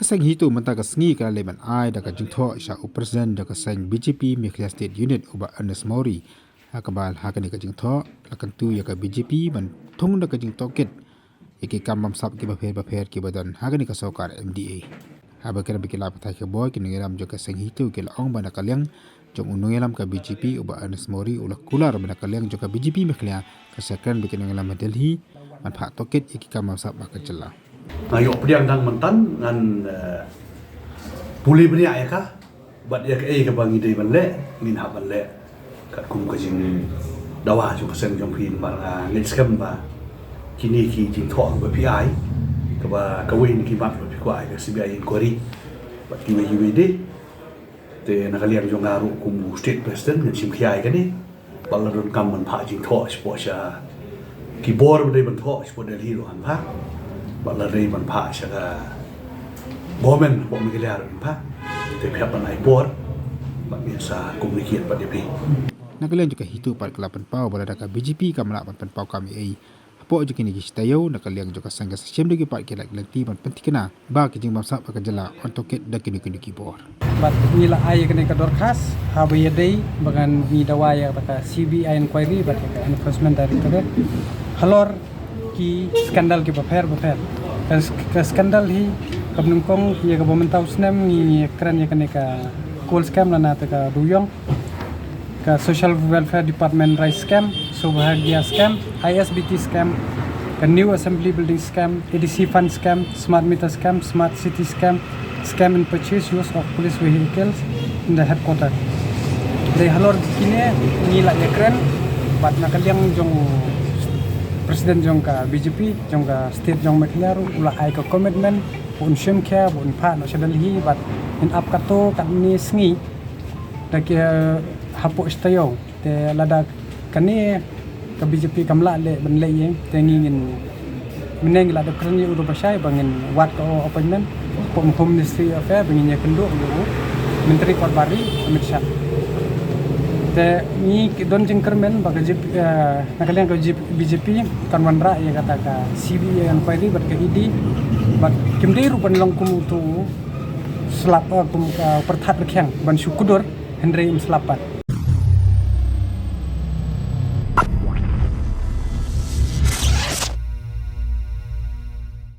Kaseng hitu mentah kesengi kala leman ai da kajing tho sha presiden da kaseng BJP Mekhlia State Unit uba Ernest Mori hakabal hakani kajing tho lakan tu ya ka BJP man thung da kajing toket iki kamam sap ki bafer ki badan hakani ka sokar MDA haba kena bikila patai ke boy kini ngeram jo kaseng hitu ke laong bana kalyang jong unungelam ka BJP uba Ernest Mori ulah kular bana kalyang jo ka BJP Mekhlia kasakan bikin ngelam Delhi man phak toket iki kamam sap ba kacela ngayok pediang dang mentan ngan puli beri ayah kah bat ya ke bangi dei balle min ha balle kat kum ka jing dawa ju kesen jong pin bar ngit skam ba kini ki jing tho ba pi ai ka ba ka win ki bat ba pi kwai ka CBI inquiry bat ki wi de te na kaliam jong ngaru kum state president ngan sim khiai ka ni bal ron kam man pha jing tho spo sha ki bor ba dei ban tho spo Delhi ro han pha balari man pha syaga government bo mikilar pa te phap ban ai bor ba biasa komunikasi pa DP nakalian juga hitu par kelapan pau balada ka BJP kamla pan pau kami ai apo juga ni gistayo nakalian juga sangga syem degi par kelak lenti ban pentikna ba kijing mamsa pa kajala ontoket da kini bor bat nila ay kene ka dorkas habi day bagan ni dawaya ta CBI inquiry bat ka enforcement director halor ki skandal ki bafer ka skandal hi kabnungkong ya ka bomentau snem ni kran ya kene ka coal scam lana ta ka duyong ka social welfare department rice scam subhagya scam ISBT scam ka new assembly building scam EDC fund scam smart meter scam smart city scam scam in purchase use of police vehicles in the headquarter dai halor kine ni la ya kran bat nakaliang jong Presiden jong ka BJP jong ka state jong Mekhlia ulah ai ka commitment pun syem kya pun pha no sedal hi bat in up kato kat ni sngi da ke hapo stayo te lada kani ka BJP kamla le ban le yeng te ngin meneng la da krani udo basai bangin wat ko appointment pom home ministry affair bangin ya kendo menteri Korbari Amit Shah te ni don jengkermen baga nakalian ka BJP kan wanra ya kata ka CBI yang pali bat ka ID bat kimdei rupan long kum tu selap kum perthat rekhang ban syukudur Henry Im selapat